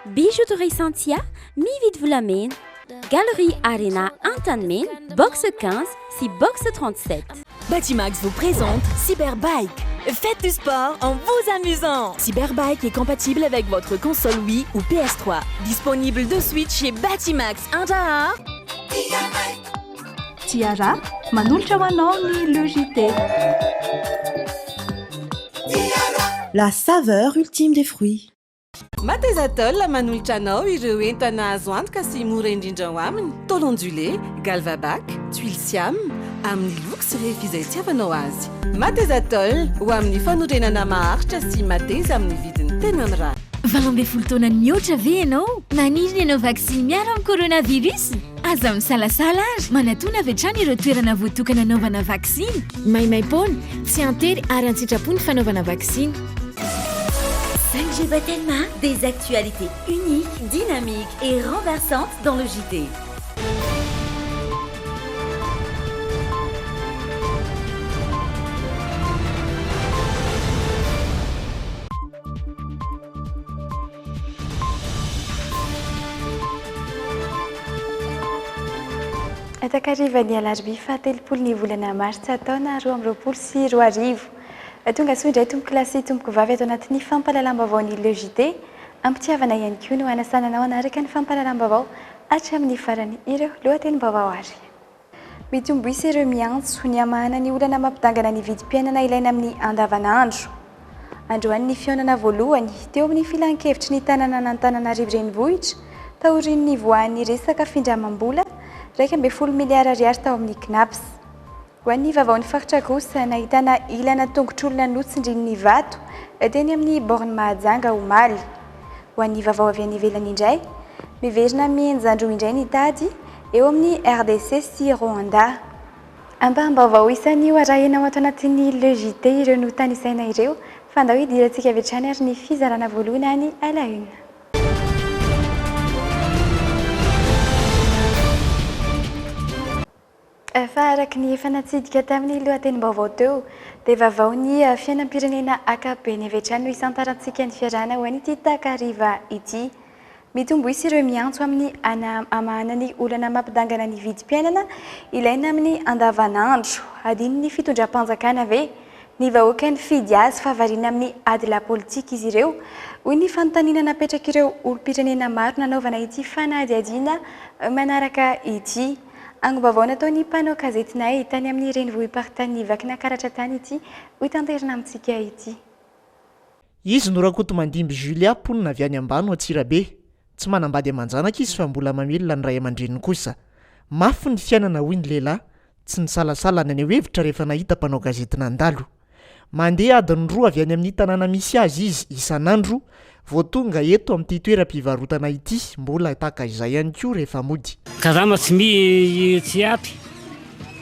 Bijouterie Santia, mividy volamena. Galerie Arena Antanmen, box 15, si box 37. Batimax vous présente Cyberbike. Faites du sport en vous amusant. Cyberbike est compatible avec votre console Wii ou PS3. Disponible de suite chez Batimax. Tiara, manolotra ho anao ny Logitech. La saveur ultime des fruits. Matezatol manolotra anao ireo entana azo antoka sy mora indrindra ho aminy. Tôle ondulé, galvabac, tuile siam amin'ny luxe rehefa izay tiavanao azy. Matezatol ho amin'ny fanorenana maharitra sy mateza amin'ny vidiny tena mirary. 12 taona mihoatra ve ianao? Maniry ianao vaksiny miaro amin'ny coronavirus? Aza misalasala azy manatona avy hatrany ireo toerana voatokana anaovana vaksiny. Maimaimpona, tsy antery ary an-tsitrapo ny fanaovana vaksiny. 5G Batelma, des actualités uniques, dynamiques et renversantes dans le JT. Takarivan'ny alarobia fahatelopolo ny volana martsa taona 2024. Tonga soa indray tompoko lasy tompoko vavy ato anatin'ny fampahalalam-baovao ny Logitech, ampitiavana ihany koa no hanasananao anaraka ny fampahalalam-baovao hatramin'ny farany ireo lohatenim-baovao ary. Mitombo isa ireo miantso ny amahana ny olana mampitangana ny vidim-piainana ilaina amin'ny andavanandro. Androany ny fionana voalohany teo amin'ny filan-kevitry ny tanàna n'Antananarivo renivohitra taorian'ny voan'ny resaka findramam-bola 2.0 miliara ariary tao amin'ny CNAPS. Ho an'ny vavaon'ny faritra kosa nahitana ilana tongotr'olona notsindrin'ny vato teny amin'ny borne Mahajanga Omaly. Ho an'ny vavao avy any ivelany indray, miverina mienjandroa indray ny tady eo amin'ny RDC sy Rwanda. Ambam-baovao isan'ny arahinao ato anatin'ny Logitech ireo no tany isaina ireo fa andao hidirantsika avy hatrany ary ny fizarana voalohany any à la une. Fa araka ny efa natsidika tamin'ny lohatenim-baovao teo dia vavao ny fiainam-pirenena AKP ny avy hatrany no isantarantsika ny fiarahana ho an'ity takariva ity. Mitombo isa ireo miantso amin'ny amahana ny olana mampidangana ny vidim-piainana ilaina amin'ny andavanandro. Adin'ny fitondram-panjakana ve ny vahoaka ny fidy azy fahavariana amin'ny ady la politika izy ireo hoy ny fanontaniana napetraka ireo olom-pirenena maro nanaovana ity fanadihadiana manaraka ity. Angom-baovao nataony mpanao gazetinay tany amin'ny renivohim-paritany vakina karatra tany ity ho tanterina amintsika ity. Izy norakoto mandimby Julia ponina avy any ambany ho Atsirabe. Tsy manambady amanjanaka izy fa mbola mamelona ny ray aman-dreniny kosa. Mafy ny fiainana hoy ny lehilahy, tsy nisalasala ny hevitra rehefa nahita mpanao gazety nandalo. Mandeha adiny 2 avy any amin'ny tanàna misy azy izy isan'andro vao tonga eto amin'ity toeram-pivarotana ity mbola tahaka izay ihany koa rehefa mody. Kazama tsy apy.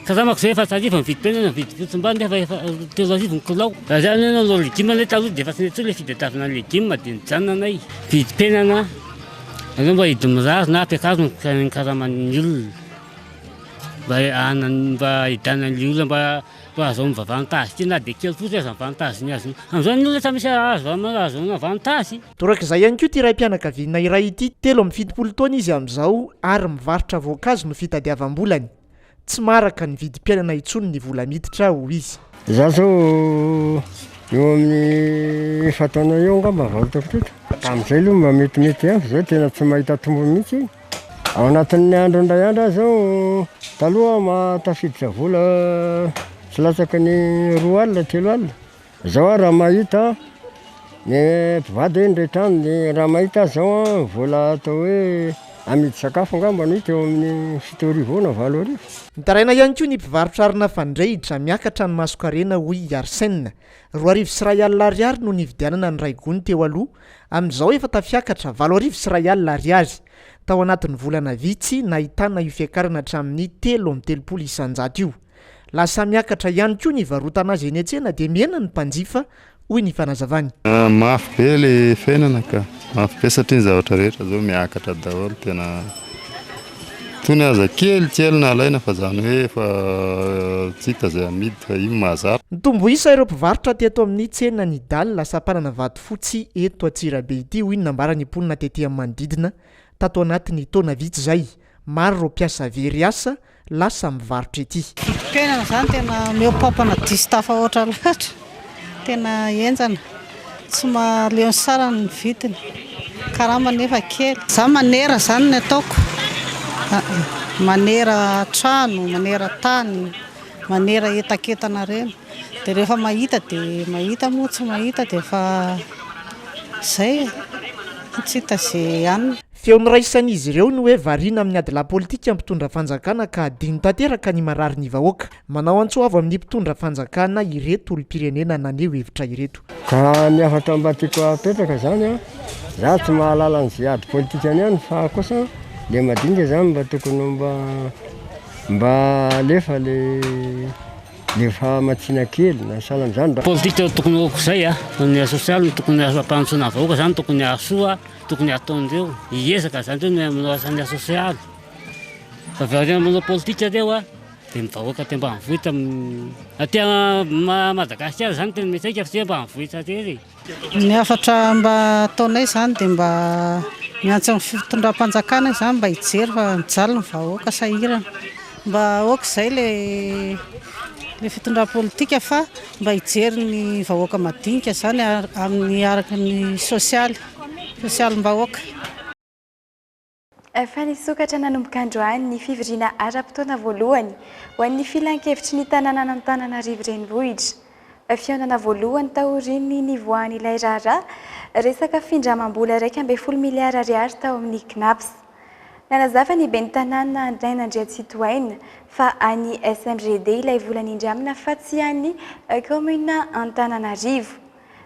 Kazamako zay efa tsariva mividy penana mividy fotsim-bany efa 3,000 kilao. Zany anao legioma ilay taloha dia efa tsy netsy ilay fidetavana legioma dia nijanona anay. Vidy penana anao mba hidimirary na ampiakazo ny kazaman'ny olona. Mba hidana ny olona mba azo mivavantasy ty na dia kely fotsy aza mivantasy ny azy. Amin'izao ny olona tsy misy azo avantasy. Torak'izay ihany koa ty raim-pianakaviana iray ity 70 taona izy amin'izao ary mivarotra voankazo no fitadiavam-bolany. Tsy maraka ny vidim-piainana intsony ny vola miditra ho izy. Za zao eo amin'ny efa taona eo angamba varotrako teto. Amin'izay aloha mba metimety ihany zao tena tsy mahita tombo mihitsy. Ao anatin'ny andro indray andro zao taloha matafiditra vola tsy latsaka ny 2 alina 3 alina. Zao raha mahita ny mpivady ny rehetrany ny raha mahita zao vola atao hoe amidy sakafo angamba no hita eo amin'ny 7 na 8. Nitaraina ihany koa ny mpivarotra arina fandrehitra miakatra ny Masokarena hoy Arsène. 2,000 ariary no nividianana ny ray gony teo aloha. Amin'izao efa tafiakatra 4,000 ariary. Tao anatin'ny volana vitsy nahitana io fiakarana hatramin'ny 3.30 isanjato io. Lasa miakatra ihany koa ny varotana azy eny an-tsena dia miena ny mpanjifa hoy ny fanazavany. Mafy be le fiainana ka. Mafy be satria ny zavatra rehetra zao miakatra daholo tena tony aza kelikely na alaina fa zany hoe fa tsy hita zay amidy fa iny mahazara. Nitombo isa ireo mpivarotra teto amin'ny tsena ny Dal lasam-panana vato fotsy eto Antsirabe ity hoy ny nambarany mponina tetỳ amin'ny manodidina tato anatin'ny taona vitsy zay. Maro ireo mpiasa very asa lasa mivarotra ety. Vidim-piainana zany tena meopapana distafa oatra loatra, tena enjana, tsy maleony sara ny vidiny, karama nefa kely. Za manera zany ny ataoko, manera trano, manera tany, manera etaketana reny, dia rehefa mahita dia mahita, moa tsy mahita dia efa zay, tsy hita zay ihany. Feon'iraisan'izy ireo no hoe variana amin'ny ady la politika mpitondra fanjakana ka adino tanteraka ny marary ny vahoaka. Manao antsoavo amin'ny mpitondra fanjakana ireto olom-pirenena naneho hevitra ireto. Ka ny afatra mba tiako apetraka zany a, za tsy mahalala an'izay ady politika ihany fa kosa le madinika zany mba tokony mba alefa le fahamatsina kely na sahala zany. Politika tokony hoako izay a, ny sosialy tokony ampanotsona vahoaka zany tokony asoa, tokony ataondreo hiezaka zany teo manao asany sosialy. Fa varina manao politika reo a dia mivahoaka ty ambanivohitra aty Madagasikara zany tena misaika fa ty ambanivohitra tery. Ny afatra mba ataonay zany dia mba miantso amin'ny fitondram-panjakana zany mba hijery fa mijaly ny vahoaka sahirana, mba ohatr'izay le fitondram-politika fa mba hijery ny vahoaka madinika zany amin'ny araka ny sosialim-bahoaka. Efa nisokatra nanomboka androany ny fivoriana ara-potoana voalohany ho an'ny filan-kevitry ny tanàna Antananarivo renivohitra. Fihaonana voalohany taoriny nivoahan'ilay raharaha resaka findramam-bola 1.2 miliara ariary tao amin'ny CNAPS. Nanazava ny ben'ny tanàna Andray Nandriatsitohaina fa any SMGD ilay vola nindramina fa tsy any komina Antananarivo.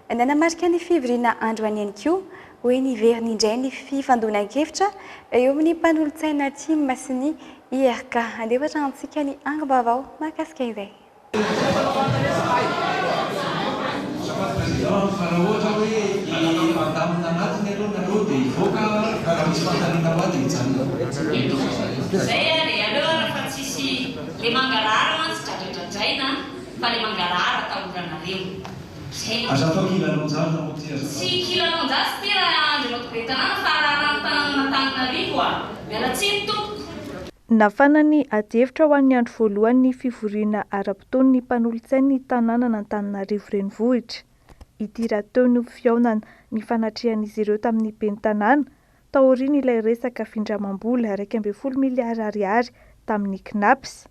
Nanamarika ny fivoriana androany ihany koa hoe niveriny indray ny fifandonan-kevitra eo amin'ny mpanolontsaina TIM sy ny IRK. Andeha atrantsika ny angom-baovao mahakasika izay. Zay dia aloha fa tsisy le mangarara tsy dradradradraina fa le mangarara taoranareo. Aza atao kilalonjana ho tia. Tsy kilalonjana sy tena andro be tanàna fa raha Antananarivo a. Miala tsiny tompoko. Nafana ny ady-hevitra ho an'ny andro voalohany ny fivoriana ara-potoana ny mpanolontsaina ny tanàna Antananarivo renivohitra. Ity raha teo ny fihaonana ny fanatrehan'izy ireo tamin'ny ben'ny tanàna taoriana ilay resaka findramam-bola 1.2 miliara ariary tamin'ny CNAPS.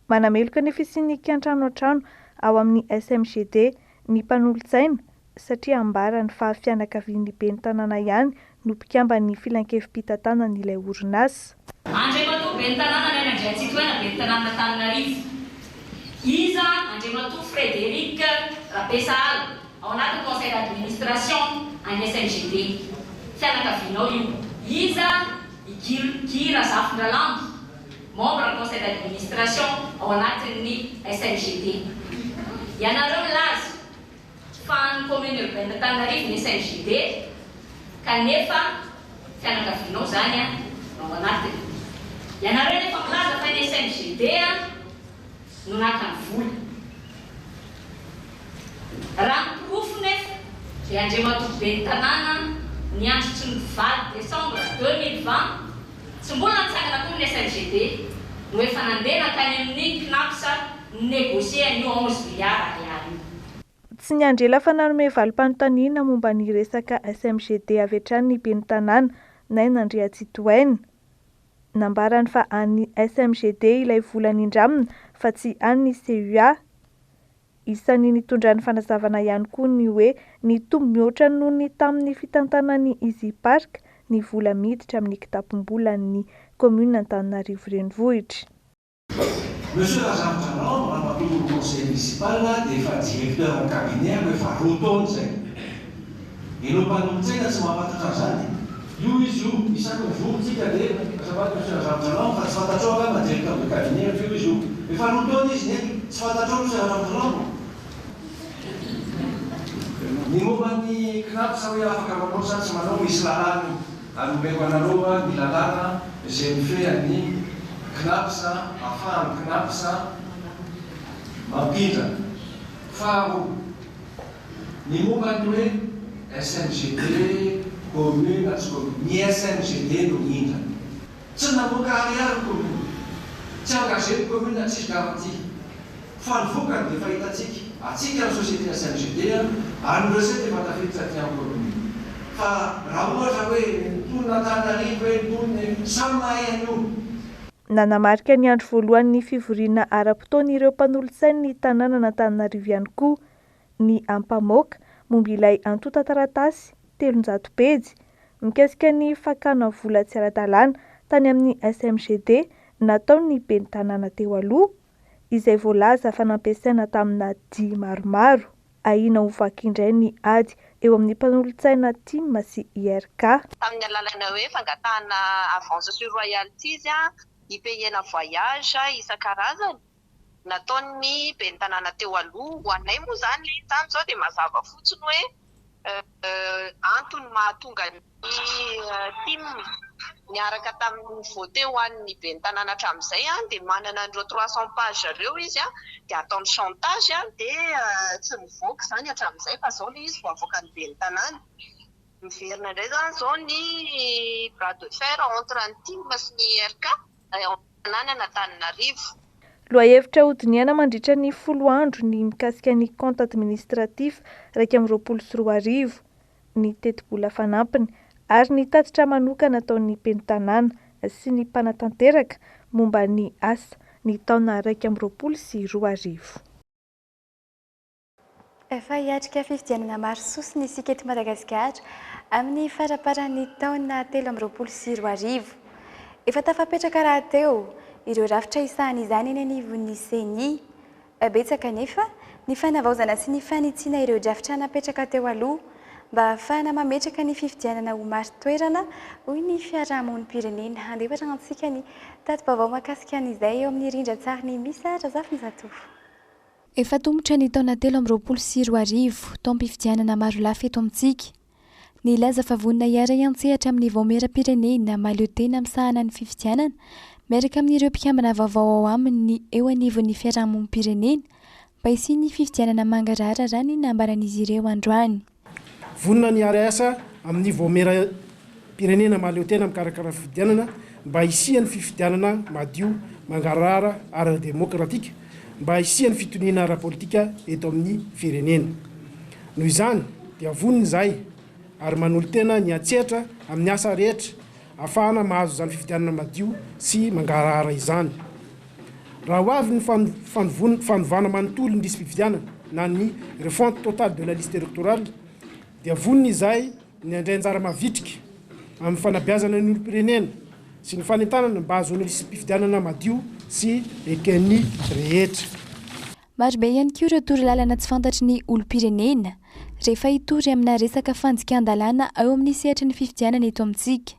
Manameloka ny fisian'ny an-trano an-trano ao amin'ny SMGD ny mpanolontsaina satria ambarany fa fianakavian'ny ben'ny tanàna ihany no mpikambany filan-kevim-pitantanana ilay orinasa. Andriamatoa ben'ny tanàna Andray Nandriatsitohaina ben'ny tanàna Antananarivo. Iza Andriamatoa Frédéric Rapesal ao anatin'ny conseil d'administration any SMGD. Fianakavianao io. Iza Gira Zafindralambo, membre conseil d'administration ao anatin'ny SMGD. Ianareo milaza fa ny commune urbaine Antananarivo ny SMGD kanefa fianakavianao zany ao anatiny. Ianareo nefa milaza fa ny SMGD no naka ny vola. Raha ny profo nefa dia Andriamatoa ben'ny tanàna ny andro tsy ny 20 décembre 2020 tsy mbola nitsangana koa ny SMGD no efa nandeha nakany amin'ny CNAPS négocier ny 11 miliara ariary. Tsy ny andrela fa nanome valim-panontaniana momba ny resaka SMGD avy hatrany ny ben'ny tanàna Andray Nandriatsitohaina. Nambarany fa any SMGD ilay vola nindramina fa tsy any CUA. Isan'ny nitondran'ny fanazavana ihany koa ny hoe nitombo mihoatra noho ny tamin'ny fitantanan'ny Easy Park ny vola miditra amin'ny kitapom-bolan'ny commune Antananarivo renivohitra. Monsieur Razamtranao, raha conseil municipal dia efa directeur en cabinet efa roa taona zay. Ireo mpanolontsaina tsy mampatatra zany. Io izy io, isaky ny vorontsika dia azafady Monsieur Razamtranao fa tsy fantatrao angamba directeur de cabinet io izy io. Efa roa taona izy neny tsy fantatrao Monsieur Razamtranao. Ny momba ny CNAPS hoe afaka manao sa tsy manao misy lalàna anomeko anareo ny lalàna izay mifehan'ny knapsa afahany knapsa mampindra faharoa ny momba ny hoe SNGD commune atsika ny SNGD no indra tsy namoaka ariary commune tsy engagé commune tsisy garantie fa ny vokany dia fahitatsika atsika ny société SNGD ary ny recette efa tafiditra ty amin'ny commune fa raha ohatra hoe ton'Antananarivo hoe tony samy mahay an'io. Nanamarika ny andro voalohan'ny fivoriana ara-potoana ireo mpanolotsaina ny tanàna Antananarivo ihany koa ny ampamoaka momba ilay antota taratasy 300 pejy mikasika ny fakana vola tsy ara-dalàna tany amin'ny SMGD nataony ben'ny tanàna teo aloha izay voalaza fa nampiasaina tamina dia maromaro. Aina ho vaky indray ny ady eo amin'ny mpanolotsaina TIM sy IRK. Tamin'ny alalana hoe fangatahana avance sur royalties IPN voyage isan-karazany nataony ben'ny tanàna teo aloha ho anay moa zany tany zao dia mazava fotsiny hoe antony mahatonga ny TIM niaraka tamin'ny vote ho an'ny ben'ny tanàna hatramin'izay dia manana an'ireo 300 page ireo izy dia ataony chantage dia tsy mivoaka zany hatramin'izay fa zao ilay izy voavoaka ny ben'ny tanàna. Miverina indray zany zao ny bras de fer entre ny TIM sy ny IRK tanàna Antananarivo. Lohahevitra hodiniana mandritra ny 10 andro ny mikasika ny compte administratif 224 ny teti-bola fanampiny ary ny tatitra manokana ataon'ny ben'ny tanàna sy ny mpanatanteraka momba ny asa ny taona 2024. Efa hiatrika fifidianana maro sosiny isika eto Madagasikara amin'ny faraparan'ny taona 2024. Efa tafapetraka raha teo ireo rafitra isahan'izany eny anivon'ny CENI. Betsaka nefa ny fanavaozana sy ny fanitsiana ireo drafitra napetraka teo aloha mba ahafahana mametraka ny fifidianana ho maro toerana hoy ny fiarahamonim-pirenena. Andeha rantsika ny tati-baovao mahakasika an'izay eo amin'ny rindran-tsary ny misatra zafy ny zatovo. Efa tombotra ny taona 2024 taom-pifidianana maro lafy eto amintsika. Ny laza fa vonina hiara iantsehatra amin'ny vaomeram-pirenena mahaleo tena amsahana ny fifidianana miaraka amin'ireo mpikambana vaovao ao aminy eo anivon'ny fiarahamonim-pirenena mba hisian'ny fifidianana mangarara raha ny nambaran'izy ireo androany. Vonina ny ara-asa amin'ny vaomeram-pirenena mahaleo tena mikarakara fifidianana mba hisian'ny fifidianana madio mangarara ara-demokratika mba hisian'ny fitoniana ara-politika eto amin'ny firenena. Noho izany dia vonina izay ary manolo tena ny atsehatra amin'ny asa rehetra ahafahana mahazo izany fifidianana madio sy mangarara izany. Raha ho avy ny fanovana manontolo ny lisy fifidianana na ny refonte totale de la liste électorale dia vonina izay ny andray-anjara mavitrika amin'ny fanabeazana ny olom-pirenena sy ny fanentanana mba ahazoana lisy fifidianana madio sy eken'ny rehetra. Marobe ihany koa ireo torolalana tsy fantatry ny olom-pirenena rehefa hitory amina resaka fanjikan-dalàna ao amin'ny sehatra ny fifidianana eto amintsika.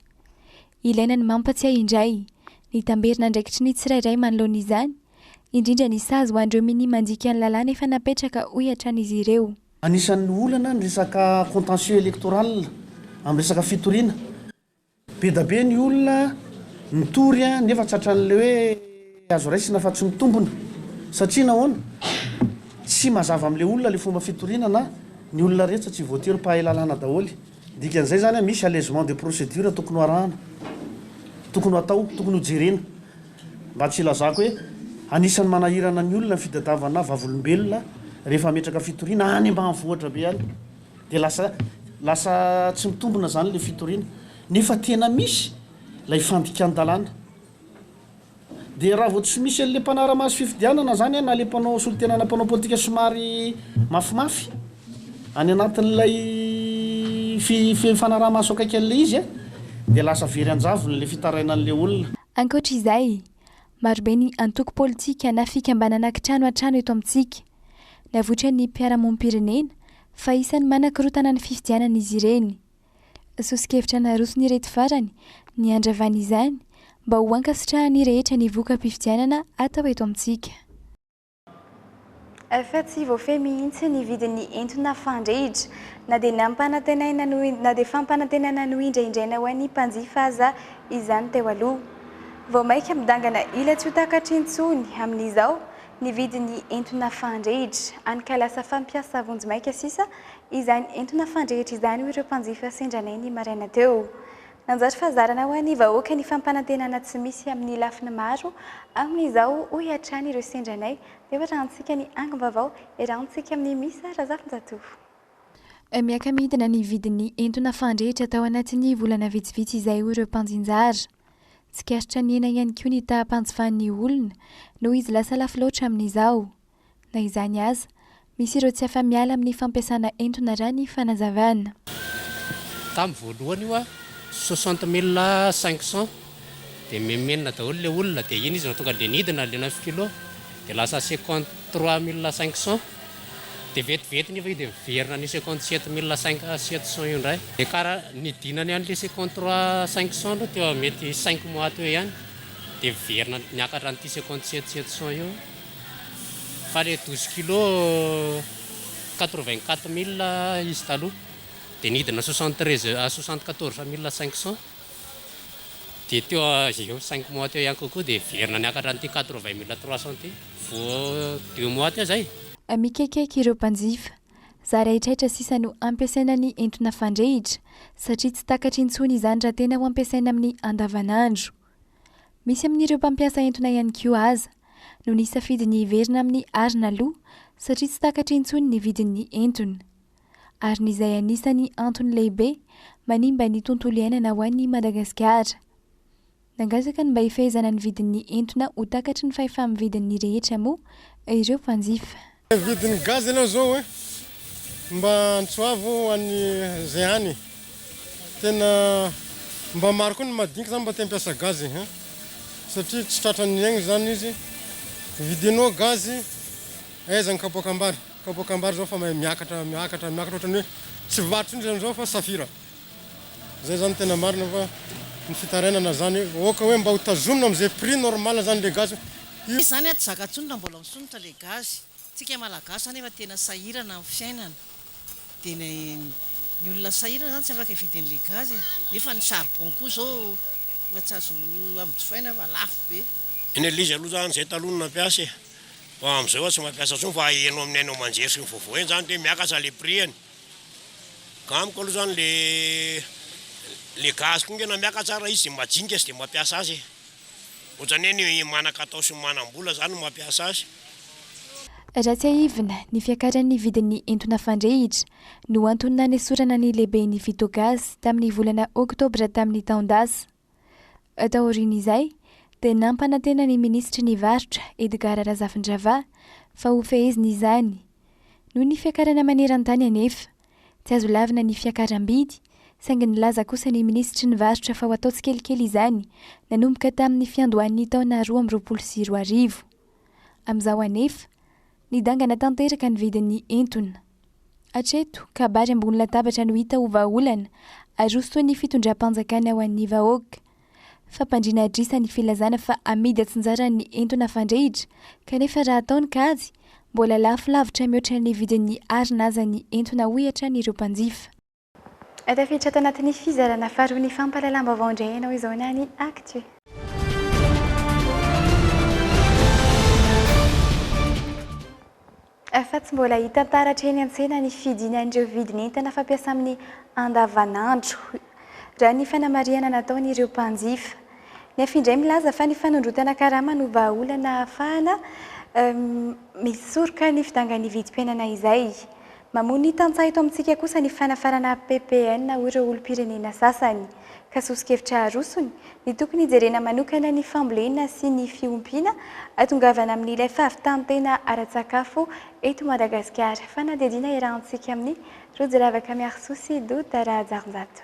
Ilaina ny mampatsiahy indray ny tamberina ndraikitry ny tsirairay manoloana izany, indrindra ny sazy ho an'ireo mini mandika ny lalàna efa napetraka hoy hatran'izy ireo. Anisan'ny olana ny resaka contentieux électoral amin'ny resaka fitoriana. Be da be ny olona mitory nefa tsatran'le hoe azo raisina fa tsy mitombona satria nahoana tsy mazava amin'le olona le fomba fitoriana na ny olona rehetra tsy voatery mpahay lalàna daholy. Dikan'izay zany misy allègement de procédure tokony arahana, tokony atao, tokony hojerena mba tsy ilazako hoe anisan'ny manahirana ny olona fitadiavana vavolombelona rehefa metraka fitoriana any ambanivohitra be any dia lasa tsy mitombona zany le fitoriana nefa tena misy lay fandikan-dalàna. Dia raha vao tsy misy an'le mpanara-maso fifidianana zany na le mpanao solotenana mpanao politika somary mafimafy any anatin'ilay fanaraha-maso akaiky an'le izy dia lasa very anjavony le fitarainan'le olona. Ankoatra izay, marobe ny antoko politika na fikambanana ankitrano an-trano eto amintsika. Navotra ny mpiara-monim-pirenena fa isan'ny manakorontana ny fifidianana izy ireny. Sosikevitra naroso ny rety farany ny andravana izany mba ho ankasitrahany rehetra ny voka-pifidianana atao eto amintsika. Fa tsy voafehy mihitsy ny vidin'ny entona fandrehitra na dia fampanantenana no indraindraina ho an'ny mpanjifa aza izany teo aloha. vao maika midangana ila tsy ho takatra intsony amin'izao ny vidiny entona fandrehitra ankalasa fampiasa vonjy maika sisa izany entona fandrehitra izany ireo mpanjifa sendranay ny maraina teo nanjatra fazarana ho any vahoaka ny fampanantenana tsy misy amin'ny lafiny maro amin'izao hoiatrany ireo sendranay dia rahantsika ny angom-bavao rahantsika amin'ny misa razafinjatovo miaka midina ny vidiny entona fandrehitra tao anatin'ny volana vitsivitsy izay ireo mpanjinjara tsy karitra ny ena ihany koa ny taham-panjifan'ny olona noho izy lasa lafo loatra amin'izao na izany aza misy ireo tsy afa-miala amin'ny fampiasana entona raha ny fanazavana tamin'ny voalohany io a 60 500 dia memenina daholo le olona dia iny izy na tonga le nidina le 9 kilo dia lasa 53 500 dia vetivety nefa io dia miverina ny 57 700 io indray dia karaha nidinany an'le 53 500 aloha teo mety 5 mois teo ihany dia miverina niakatra an'ity 57 700 io fa le 12 kilo 84 000 izy taloha dia nidina 74 500 dia teo eo 5 mois teo ihany kokoa dia verina niakatra an'ity 80 300 ity vo 2 mois teo zay mikaikiaiky ireo mpanjifa zaraitraitra sisa no ampiasaina ny entona fandrehitra satria tsy takatra intsony izany raha tena ho ampiasaina amin'ny andavanandro misy amin'ireo mpampiasa entona ihany koa aza no nisafidy ny hiverina amin'ny arina loha satria tsy takatra intsony ny vidin'ny entona arina izay anisany antony lehibe manimba ny tontolo iainana ho an'ny Madagasikara nangataka ny mba hifehezana ny vidin'ny entona ho takatry ny fahefa-mividin'ny rehetra moa ireo mpanjifa vidin'ny gaz ianao zao mba antsoavo any zay any tena mba maro koa ny madinika zany mba te hampiasa gaz satria tsy tratrany aigny zany izy vidinao gaz aizany kapoakambary zao fa miakatra ohatrany hoe tsy varotry indry zany zao fa safira zay zany tena marina fa ny fitarainana zany oka hoe mba ho tazomina am'izay prix normal zany le gaz zany aty zakatsonona mbola misonitra le gaz tsika malagasy nefa tena sahirana amin'ny fiainana dia ny olona sahirana zany tsy afaka hividin'le gaz nefa ny charbon koa zao fa tsy azo am'jifaina fa lafo be eny elizy aloha zany zay taloha nampiasa fa am'izay oa tsy mampiasa tsony fa enao amin'ny ainao manjery sy ny vaovao eny zany dia miakatra le prix eny ka amiko aloha zany le gaz koa ngena miakatra raha izy dia majinika sy dia mampiasa azy ohatrany hoe ny manan-katao sy manam-bola zany no mampiasa azy raha tsy ahivina ny fiakaran'ny vidin'ny entona fandrehitra no antonina ny sorana ny lehibe ny Vitogasy tamin'ny volana oktobra tamin'ny taon-dasa atahorin'izay dia nampanantena ny ministry ny varotra Edgar Razafindrava fa ho fehezina izany noho ny fiakarana maneran-tany anefa tsy azo lavina ny fiakaram-bidy saingy nilaza kosa ny ministry ny varotra fa ho atao tsikelikely izany nanomboka tamin'ny fiandohan'ny taona 2024 amin'izao anefa nidangana tanteraka ny vidin'ny entona hatreto kabary ambony latabatra no hita ho vahaolana aroso ny fitondram-panjakana ho an'ny vahoaka fa mpandriana adrisa ny filazana fa amidy atsinjaran'ny entona fandrehitra kanefa raha ataony kajy mbola lafo lavitra mihoatra ny vidin'ny arina aza ny entona hohatra n'ireo mpanjifa tafiditra tao anatin'ny fizarana faharoa ny fampahalalam-baovao indray ianao izao nany actu fa tsy mbola hita taratra eny an-tsena ny fidinan'ireo vidin'entana fampiasa amin'ny andavanandro raha ny fanamariana nataon'ireo mpanjifa ny afindray milaza fa ny fanondrotana karama no vahaolana ahafahana misoroka ny fidangan'ny vidim-piainana izay mamono ny tantsaha eto amintsika kosa ny fanafarana PPN ho ireo olom-pirenena sasany ka sosikevitra arosony ny tokony hijerena manokana ny fambolena sy ny fiompiana atongavana amin'ilay fahavitantena ara-tsakafo eto Madagasikara fanadediana irahantsika amin'ny rojeravaka miarososy dotara jarnjato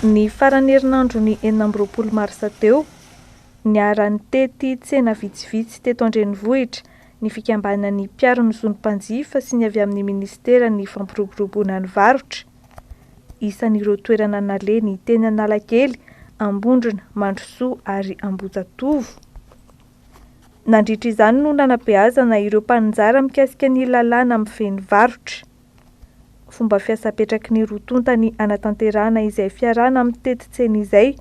ny farany herinandro ny 20 marsa teo niarany tety tsena vitsivitsy teto Andrenivohitra ny fikambanan'ny mpiaro ny zonim-panjifa sy ny avy amin'ny ministera ny fampiroboroboana ny varotra isan'ireo toerana nale ny teny Analakely, Ambondrona, Mandrosoa ary Ambohijatovo. Nandritra izany no nanabeazana ireo mpananjara mikasika ny lalàna amin'ny feno varotra. Fomba fiasa apetraky ny rotontany anatanterahana izay fiarana amin'ny tety tsena izay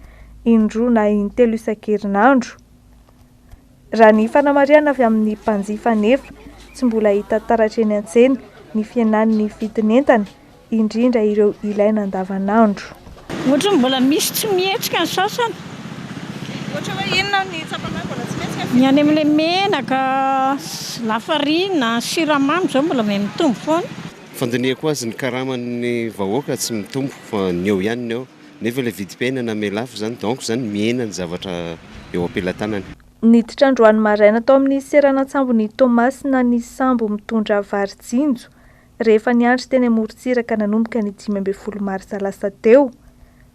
indroa na intelo isan-kerinandro. Raha ny fanamariana avy amin'ny mpanjifa nefa tsy mbola hita taratra eny an-tsena ny fienan'ny vidin'entana indrindra ireo ilaina andavanandro. Ohatra mbola misy tsy mihetsika ny sasany. Ohatra hoe inona ny tsapanao mbola tsy mihetsika? Ny any amin'ilay menaka, lafarina, siramamy zao mbola may mitombo foana. Fandiniako azy ny karaman'ny vahoaka tsy mitombo fa ny eo ihany ny eo. Nefa ilay vidim-piainana melafo zany donc zany miena ny zavatra eo am-pelantanany. Niditra androany maraina tao amin'ny seranantsambo-ny Tomasina ny sambo mitondra varin-tsinjo rehefa niandry teny amorontsiraka nanomboka ny 15 marsa lasa teo.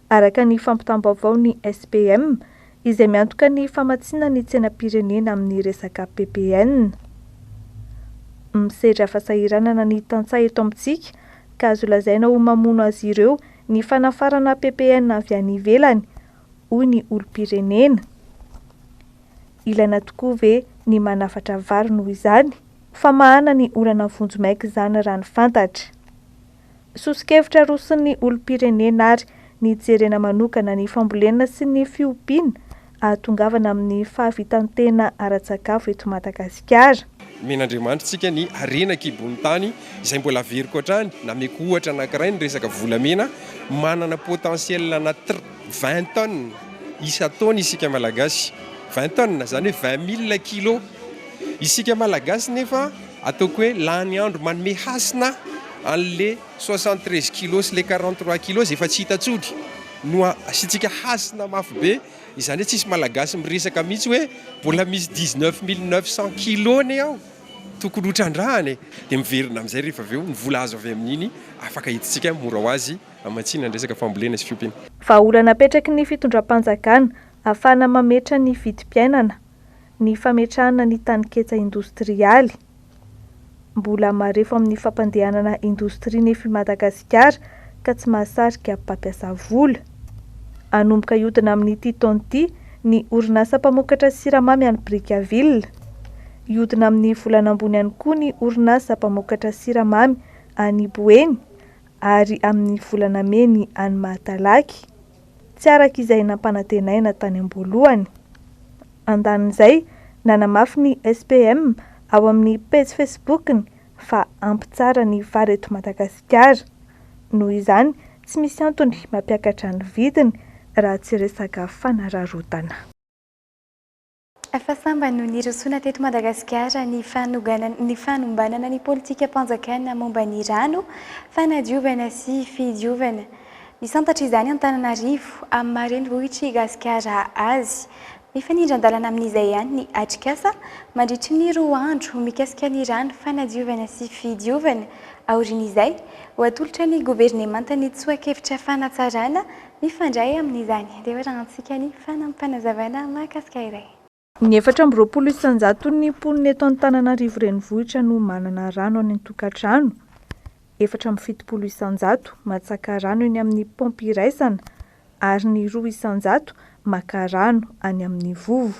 Araka ny fampitam-baovao ny SPM izay miantoka ny famatsiana ny tsenam-pirenena amin'ny resaka PPN. Misedra fahasahiranana ny tantsaha eto amintsika ka azo lazaina ho mamono azy ireo ny fanafarana PPN avy any ivelany hoy ny olom-pirenena. Ilaina tokoa ve ny manafatra vary noho izany fa mahana ny olana vonjo maika izany raha ny fantatra. Sosikevitra rosin'ny olom-pirenena ary ny jerena manokana ny fambolena sy ny fiompiana ahatongavana amin'ny fahavitany tena ara-tsakafo eto Madagasikara. Men'Andriamanitra tsika ny harena kibony tany izay mbola veriko hatrany nameko ohatra anankiray ny resaka volamena manana potentiel anaty 20 tonnes isa-taona isika malagasy. 20 tonnes zany hoe 20 000 kilo. Isika malagasy nefa ataoko hoe lany andro manome hasina an'le 73 kilo sy le 43 kilo efa tsy hita-tsodry no asitsika hasina mafy be. Izany hoe tsisy malagasy miresaka mihitsy hoe mbola misy 19 900 kilo ny ao tokony hotrandrahany dia miverina amin'izay rehefa avy eo ny vola azo avy amin'iny afaka hitintsika mora ho azy amatsiana ny resaka fambolena sy fiompiana. Vahaolana apetraky ny fitondram-panjakana ahafahana mametra ny vidim-piainana, ny fametrahana ny taniketsa industrialy. Mbola marefo amin'ny fampandehanana indostria nefa Madagasikara ka tsy mahasarika mpampiasa vola. Anomboka iodina amin'ity taona ity ny orinasa mpamokatra siramamy any Brickaville. Iodina amin'ny volana ambony ihany koa ny orinasa mpamokatra siramamy any Boeny ary amin'ny volana meny any Mahatalaky. Tsy araka izay nampanantenaina tany am-boalohany. Andanin'izay nanamafy ny SPM ao amin'ny page Facebook-ny fa ampy tsara ny vary eto Madagasikara. Noho izany tsy misy antony mampiakatra ny vidiny raha tsy resaka fanararotana. Efa samba no nirosoana teto Madagasikara ny fanombanana ny politika mpanjakana momba ny rano, fanadiovana sy fidiovana. Nisantatra izany Antananarivo amin'ny marenivohitry Gasikara azy. Mifanindran-dalana amin'izay ihany ny atrikasa mandritry ny 2 andro mikasika ny rano, fanadiovana sy fidiovana. Aorian'izay ho atolotra ny governemanta ny tsoakevitra fanatsarana mifandray amin'izany. Dia hoe rahantsika ny fanampanazavana mahakasika iray. Ny 420 isanjato ny mponina eto Antananarivo renivohitra no manana rano any an-tokantrano. 470 isanjato matsaka rano eny amin'ny pompe iraisana ary ny 2 isanjato maka rano any amin'ny vovo.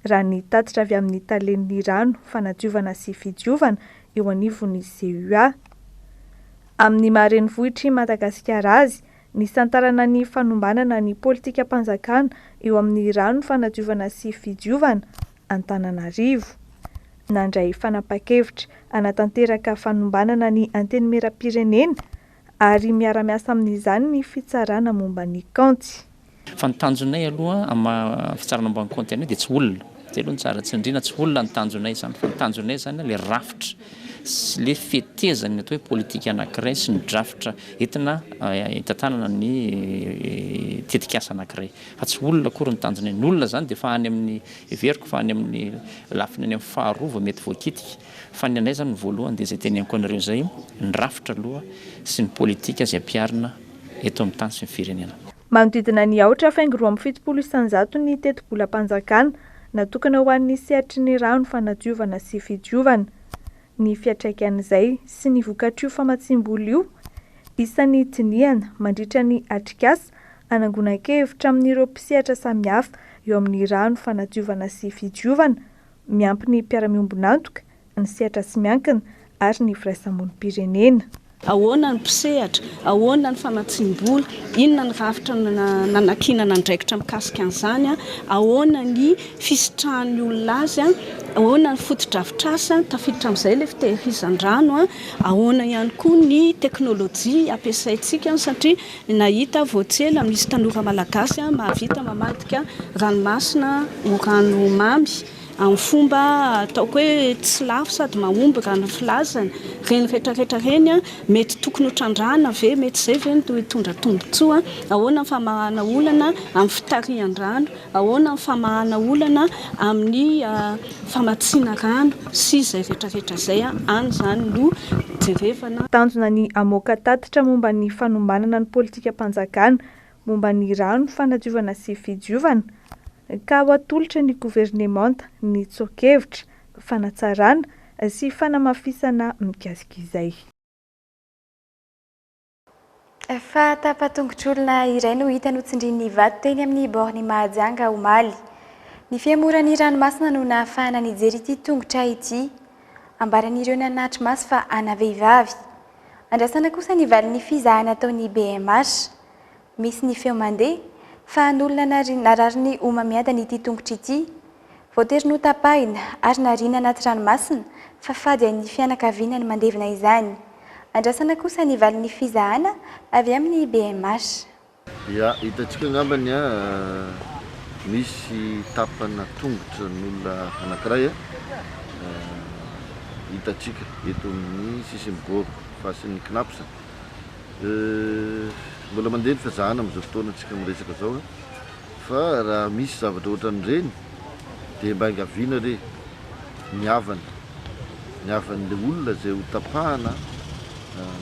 Raha ny tatitra avy amin'ny talen'ny rano, fanadiovana sy fidiovana eo anivon'ny CUA. Amin'ny marenivohitry Madagasikara azy, nisantarana ny fanombanana ny politika mpanjakana eo amin'ny rano, fanadiovana sy fidiovana Antananarivo. Nandray fanapa-kevitra anatanteraka fanombanana ny antenimieram-pirenena ary miara-miasa amin'izany ny fitsarana momba ny kaonty. Fa ny tanjonay aloha amin'ny fitsarana momba ny kaonty dia tsy olona. Dia aloha ny tsara tsy indrina tsy olona ny tanjonay zany. Fa ny tanjonay zany ilay rafitra sy ilay fetezany atao hoe politika anankiray sy ny drafitra entina hitantanana ny tetikasa anankiray. Fa tsy olona akory ny tanjonay. Ny olona zany dia fa any amin'ny everiko fa any amin'ny lafiny any amin'ny faharova mety voakitika. Fa ny anay zany voalohany dia izay teneniko anareo zay ny rafitra aloha sy ny politika izay ampiarina eto amin'ny tany sy ny firenena. Manodidina ny aotra faingo 270 isanjato ny teti-bola-mpanjakana natokana ho an'ny sehatry ny rano, fanadiovana sy fidiovana. Ny fiatraikan'izay sy ny vokatrio famatsim-bola io isan'ny tiniana mandritra ny atrikasa anangonan-kevitra amin'ireo mpisehatra samihafa eo amin'ny rano, fanadiovana sy fidiovana, miampy ny mpiara-miombonantoka, ny sehatra sy miankina ary ny firaisamonim-pirenena. ahoana ny mpisehatra, ahoana ny famatsim-bola, inona ny rafitra nanakinana ndraikitra mikasika an'izany, ahoana ny fisitrahan'ny olona azy, ahoana ny fotodrafitrasa tafiditra amin'izay ilay fitehirizan-drano, ahoana ihany koa ny teknôlôjia ampiasaintsika satria nahita voatsela misy tanora malagasy mahavita mamadika ranomasina ho rano mamy amin'ny fomba ataoko hoe tsy lafo sady mahomby rano filazana. Reny rehetrarehetra reny mety tokony hotrandrahana ve, mety izay ve no hitondra tombotsoa. Ahoana ny famahana olana amin'ny fitarihan-drano, ahoana ny famahana olana amin'ny famatsiana rano sy izay rehetrarehetra izay any izany no jerevana. Tanjona ny amoaka tatitra momba ny fanombanana ny politika mpanjakana momba ny rano, fanadiovana sy fidiovana ka ho atolotra ny governemanta ny tsokevitra, fanatsarana sy fanamafisana mikasika izay. Fa tapatongotr'olona iray no hita notsindrin'ny vato teny amin'ny borny Mahajanga omaly. Ny fiamoran'ny ranomasina no nahafahana nijery ity tongotra ity. Ambaran'ireo nanatry maso fa ana vehivavy. Andrasana kosa ny valin'ny fizahana ataon'ny BMH. Misy ny feo mandeha fa n'olona narariny omamiada n'ity tongotra ity. Voatery notapahina ary nariana anaty ranomasina fa fady ny fianakaviana ny mandevina izany. Andrasana kosa ny valin'ny fizahana avy amin'ny BMH. Ya, hitantsika ngambany misy tapana tongotra n'olona anankiray hitantsika eto amin'ny sisiny bôro fasin'ny knapsa. Mbola mandeha ny fizahana amin'izao fotoana antsika miresaka zao fa raha misy zavatra ohatran'ireny dia mba angaviana re niavan'ilay olona izay ho tapahana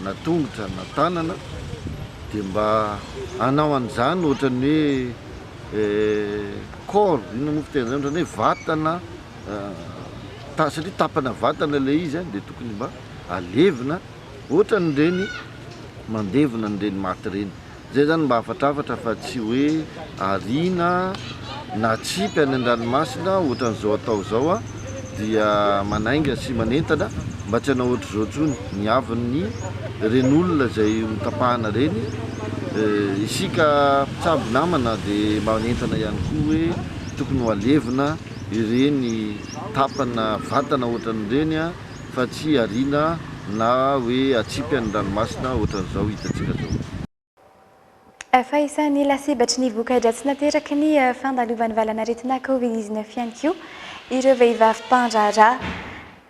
na tongotra na tanana dia mba hanao an'izany ohatran'ny hoe corps, inona moa fiteny zany, ohatran'ny hoe vatana satria tapana vatana ilay izy dia tokony mba alevina ohatran'ireny mandevina n'ireny maty ireny. Zay zany mba afatrafatra fa tsy hoe ariana na tsipy any an-dranomasina ohatran'izao atao zao dia manainga sy manentana mba tsy hanao ohatr'izao tsony niavin'ny ren'olona izay mitapahana reny. Isika mpitsabo namana dia manentana ihany koa hoe tokony ho alevina ireny tapana vatana ohatran'ireny fa tsy ariana na hoe atsipy any ranomasina ohatran'izao hitantsika zao. Fa isan'ny lasibatry ny voka-dratsy nateraky ny fandalovan'ny valanaretina Covid-19 ihany koa ireo vehivavy mpandraharaha.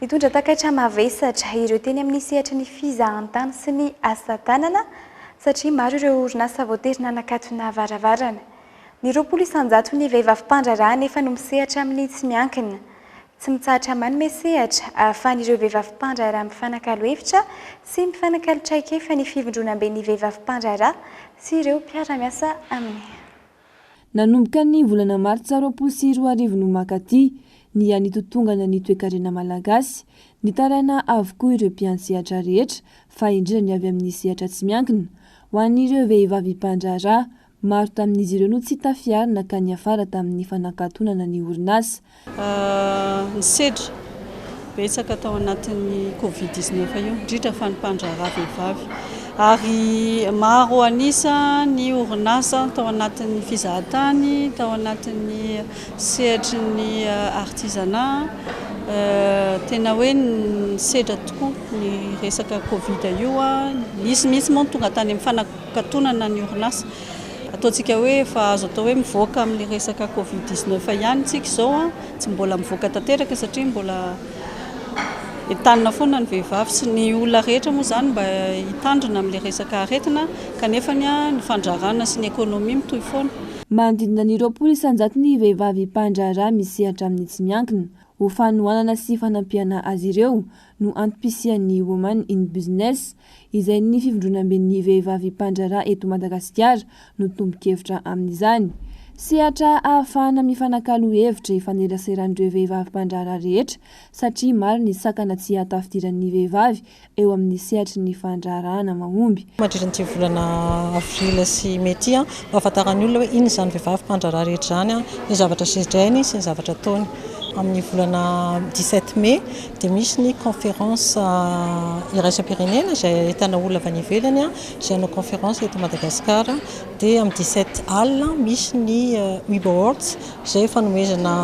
Nitondra takaitra mavesatra ireo teny amin'ny sehatra ny fizahan-tany sy ny asa tanana satria maro ireo orinasa voatery nanakatona varavarana. Ny 20 isanjato ny vehivavy mpandraharaha nefa no misehatra amin'ny tsy miankina. Tsy mitsahatra manome sehatra ahafahan'ireo vehivavy mpandraharaha mifanakalo hevitra sy mifanakalo traikefa ny fivondrona be ny vehivavy mpandraharaha sy ireo mpiara-miasa aminy. Nanomboka ny volana Martsa 2024 no makaty ny anitotongana ny toe-karena malagasy, nitaraina avokoa ireo mpian-sehatra rehetra fa indrindra ny avy amin'ny sehatra tsy miankina. Ho an'ireo vehivavy mpandraharaha, maro tamin'izy ireo no tsy tafiarina ka ny afara tamin'ny fanankatonana ny orinasa. Ny sedra betsaka tao anatin'ny Covid-19 io, indrindra fa ny mpandraharaha vehivavy. Ary maro anisa ny orinasa tao anatin'ny fizahatany, tao anatin'ny sehatry ny artisanat. Tena hoe ny sedra tokoa ny resaka Covid io, misy moa tonga tany amin'ny fanankatonana ny orinasa. Ataontsika hoe fa azo atao hoe mivoaka amin'ny resaka Covid-19 ihany tsika izao, tsy mbola mivoaka tanteraka satria mbola entanina foana ny vehivavy sy ny olona rehetra moa zany mba hitandrina amin'ilay resaka aretina kanefa ny fandraharana sy ny ekônômia mitohy foana. Manodidina ny 20 isanjato ny vehivavy mpandraharaha misehatra amin'ny tsy miankina. Ho fanohanana sy fanampiana azy ireo no antopisian'ny Women in Business izay ny fivondronam-ben'ny vehivavy mpandraharaha eto Madagasikara no tombo-kevitra amin'izany. Sehatra ahafahana mifanakalo hevitra ifaneraseran'ireo vehivavy mpandraharaha rehetra satria maro ny sakana tsy hatafidiran'ny vehivavy eo amin'ny sehatry ny fandraharahana mahomby. Mandritran'ity volana avrila sy mety ahafantaran'ny olona hoe ino izany vehivavy mpandraharaha rehetra izany, ny zavatra sedrainy sy ny zavatra ataony. amin'ny volana 17 mai dia misy ny conférence iraisam-pirenena izay ahitana olona avy any ivelany izay hanao conférence eto Madagasikara. Dia amin'ny 17 alina misy ny Wibo Awards izay fanomezana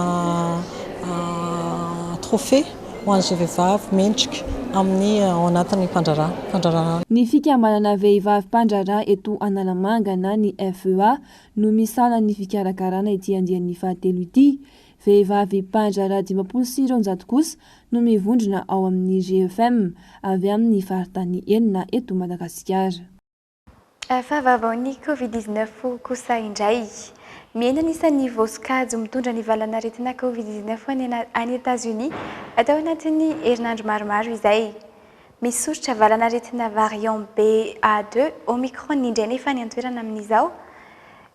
trophée ho an'izay vehivavy mendrika amin'ny ao anatin'ny mpandrarana. Ny fikambanana vehivavy mpandrarà eto Analamanga na ny FEA no misala ny fikarakarana ety andian'ny fahatelo ity. Vehivavy mpandrarà 29 kosa no mivondrona ao amin'ny GFM avy amin'ny faritany enina eto Madagasikara. Fahavaovan'ny Covid-19 kosa indray. Miaina anisan'ny voasokajy mitondra ny valanaretina Covid-19 any États-Unis atao anatin'ny herinandro maromaro izay. Misoritra valanaretina variant BA2 Omicron indray nefa ny antoerana amin'izao.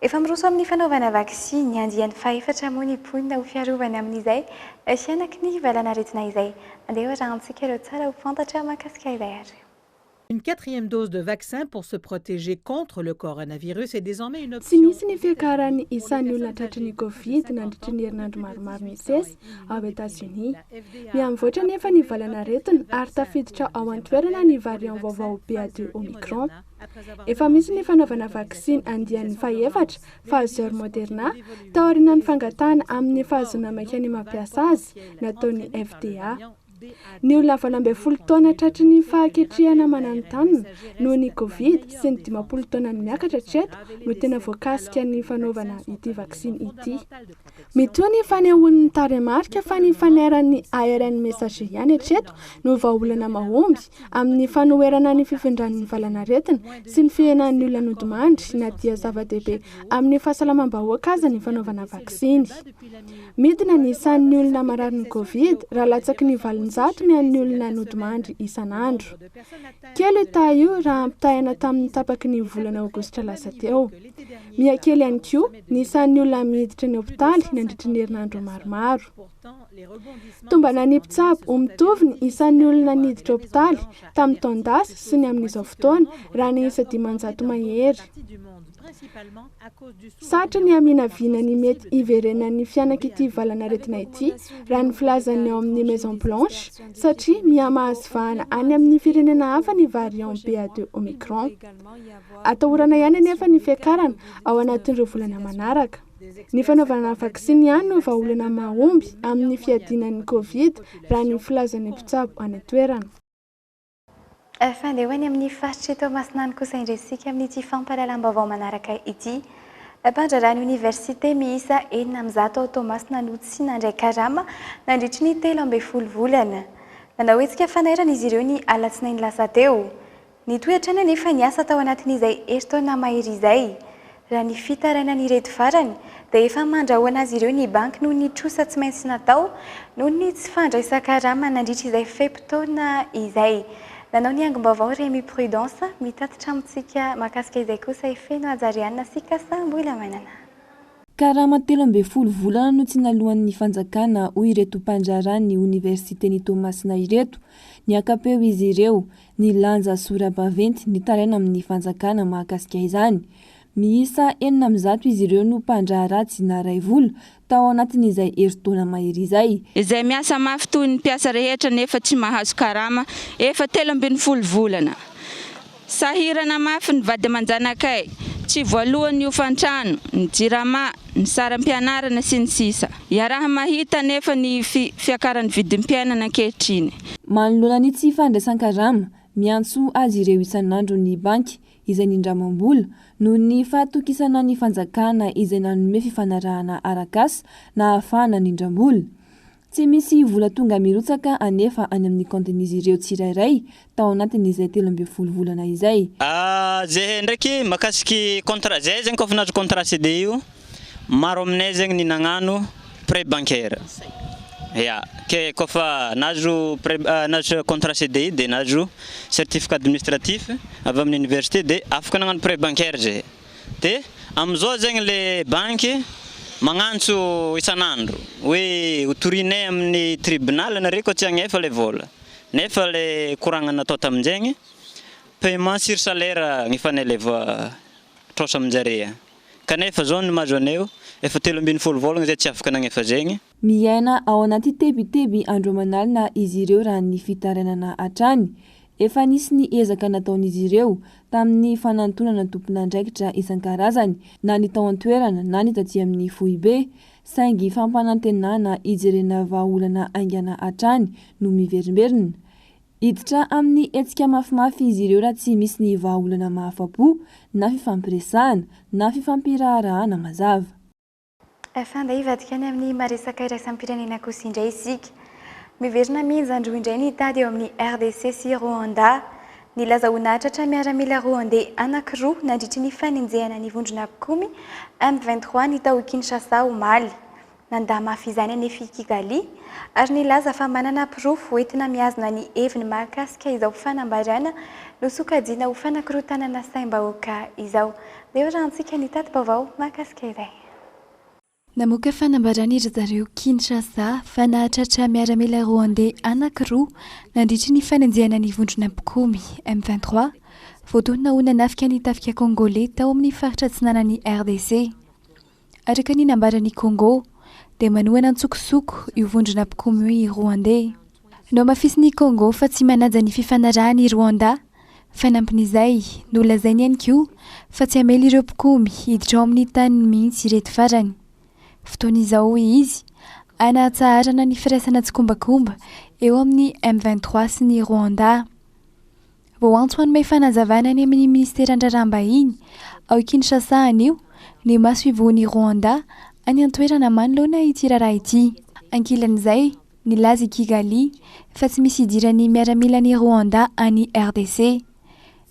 Efa miroso amin'ny fanaovana vaksiny andian'ny faefatra moa ny mponina ho fiarovana amin'izay fianaky ny valanaretina izay. Andeha rahantsika ireo tsara ho fantatra mahakasika izay ary. Une 4e dose de vaccin pour se protéger contre le coronavirus est désormais une option. Tsy nisy ny fiakarany isan'ny olona tratrin'ny Covid nandritry ny herinandro maromaro misesy ao États-Unis. Miamivoatra nefa ny valanaretina ary tafiditra ao an-toerana ny variant vaovao BA2 Omicron. Efa misy ny fanaovana vaksiny andian'ny faefatra Pfizer Moderna taoriana ny fangatana amin'ny fahazonamaka ny mampiasa azy nataon'ny FDA. Ny olona 20 taona tratry ny fahaketrehana mananontany noho ny Covid sy ny 10 taona ny miakatra treto no tena voakasika ny fanaovana ity vaksiny ity. Mitoa ny fanehoan'ny taremarika fa ny faneran'ny ARN messager ihany treto no vahaolana mahomby amin'ny fanoherana ny fifindran'ny valanaretina sy ny fihenan'ny olona nodimandry na dia zava-dehibe amin'ny fahasalamam-bahoaka aza ny fanaovana vaksiny. Midina ny isan'ny olona marary ny Covid raha latsaky ny valonjato ny an'ny olona nodimandry isan'andro. Kely taio raha ampitahana tamin'ny tapaky ny volana aogositra lasa teo. Miakely ihany koa ny isan'ny olona miditra ny hopitaly nandritry ny herinandro maromaro. Tombana ny mpitsabo ho mitovy ny isan'ny olona niditra hopitaly tamin'ny taondasy sy ny amin'izao fotoana raha ny isa 500 mahery. Satra ny aminavina ny mety iverenan'ny fianaka ity valanaretina ity raha ny filazany ao amin'ny Maison Blanche satria mihamahazo vahana any amin'ny firenena hafa ny variant BA2 Omicron. Atahorana ihany anefa ny fiakarana ao anatin'ireo volana manaraka. Ny fanaovana vaksiny ihany no vahaolana mahomby amin'ny fiadinan'ny Covid raha ny filazan'ny mpitsabo any an-toerana. Fandehoany amin'ny faritra eto Masinany kosa indresika amin'ity fampahalalam-baovao manaraka ity. Mpandrarany université miisa 900 ao Tomasina Anotsy nandray karama nandritry ny 13 volana. Nanao hetsika fanairana izy ireo ny alatsinainy lasa teo. Ny toetrany nefa niasa tao anatin'izay herintaona mahery izay. Raha ny fitarainany ireto farany dia efa mandrahoana azy ireo ny banky noho ny trosa tsy maintsy natao noho ny tsy fandraisa karama nandritra izay feptaona izay. Nanao ny angom-baovao Rémy Prudence mitatitra amintsika mahakasika izay kosa Efeno Ajariana sy Kasamboila Mainana. Karama 13 volana no tsy nalohan'ny fanjakana hoy ireto mpandrarany universitény Tomasina ireto. Ny akapeo izy ireo ny lanja sora-baventy ny taraina amin'ny fanjakana mahakasika izany. Miisa 900 izy ireo no mpandrahara tsy naray volo tao anatin'izay herintaona mahery izay. Izay miasa mafy toy ny mpiasa rehetra nefa tsy mahazo karama efa 13 volana. Sahirana mafy ny vady aman-janakay, tsy voalohany io fantrano, ny jirama, ny saram-pianarana sy ny sisa. Iaraha mahita nefa ny fiakaran'ny vidim-piainana ankehitriny. Manoloana ny tsy fandraisan-karama, miantso azy ireo isan'andro ny banky izay nindramam-bola noho ny fahatokisana ny fanjakana izay nanome fifanarahana arak'asa na ahafahana nindram-bola. Tsy misy vola tonga mirotsaka anefa any amin'ny kontin'izy ireo tsirairay tao anatin'izay 13 volana izay. Zay ndraiky makasiky contrat zay zegny kofa nazo contrat CDI io maro aminay zegny ny nagnano prêt bancaire. Ya, ke kofa nazo contrat CDI de nazo certificat administratif avy amin'ny université de afaka nagnano prêt bancaire zay. De amizao zegny le banky magnantso isan'andro hoe hotorinay amin'ny tribunal nareo ko tsy agnefa le vola. Nefa le koragna natao tamin'izegny paiement sur salaire nifaneleva trosa aminjare. Kanefa zao ny mahazo aneo efa 13 volana zay tsy afaka nagnefa zegny. miaina ao anaty tebiteby andro amanalina izy ireo raha ny fitaranana hatrany. Efa nisy ny ezaka nataon'izy ireo tamin'ny fanantonana tompon'andraikitra isan-karazany na ny tao an-toerana na ny taty amin'ny foibe, saingy fampanantenana ijerena vahaolana aingana hatrany no miverimberina. Hiditra amin'ny hetsika mafimafy izy ireo raha tsy misy ny vahaolana mahafapo na fifampiresahana na fifampiraharahana mazava. Afanda ivadika any amin'ny maresaka iraisam-pirenena kosa indray isika. Miverina mihitsy andro indray ny tady eo amin'ny RDC sy Rwanda. Nilaza ho natratra miaramila Rwandais anankiroa nandritry ny fanenjehana ny vondrona Pikomy M23 ny tao Kinshasa omaly. Nandà mafy izany anefa Kigali ary nilaza fa manana pirofo entina miazona ny heviny mahakasika izao fanambarana no sokajiana ho fanankirotanana saim-bahoaka izao. Dia rahantsika ny tatim-baovao mahakasika izay. Namoaka fanambarana iry zareo Kinshasa fa nahatratra miaramila Rwandais anankiroa nandritry ny fanenjehana ny vondrona Pikomy M23 voalohany ho nanafika ny tafika Congolais tao amin'ny faritra atsinanan'ny RDC. Araka ny nambaran'ny Congo dia manohana antsokosoko io vondrona Pikomy Rwandais. No mafisy ny Congo fa tsy manaja ny fifanarahany Rwanda, fanampin'izay nolazainy ihany koa fa tsy hamely ireo Pikomy hiditra ao amin'ny tany mihitsy ireto farany. Fotoan'izao izy anatsarana ny firaisana tsikombakomba eo amin'ny M23 sy ny Rwanda. Vao antso hanome fanazavana any amin'ny ministera andraraham-bahiny ao Kinshasa anio ny maso ivoan'ny Rwanda any an-toerana manoloana ity raharaha ity. Ankilan'izay nilaza i Kigali fa tsy misy idiran'ny miaramilan'ny Rwanda any RDC.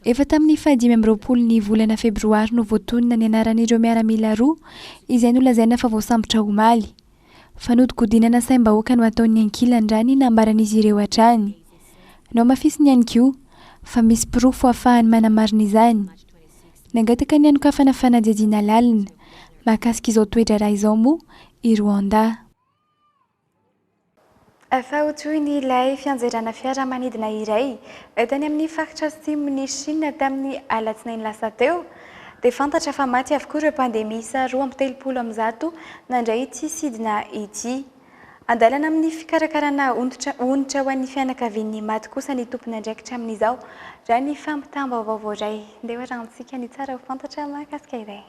Efa tamin'ny 15 ny volana febroary no voatonona ny anaran'ireo miaramila roa izay nolazaina fa voasambotra omaly. Fanodikodinana saim-bahoaka no ataon'ny ankilan-drany nambaran'izy ireo hatrany. No mafisy ny ihany koa fa misy pirofo ahafahany manamarina izany. Nangataka ny anokafana fanadihadiana lalina mahakasika izao toetra raha izao moa i Rwanda. Fahotoy ny ilay fianjerana fiaramanidina iray tany amin'ny faritra atsimon'ny Chine tamin'ny alatsinainy lasa teo dia fantatra fa maty avokoa ireo pandemisa 2.30 nandray ity sidina ity. Andalana amin'ny fikarakarana onitra ho an'ny fianakavian'ny maty kosa ny tompony andraikitra amin'izao raha ny fampitam-baovao iray. Dia rahantsika ny tsara ho fantatra mahakasika iray.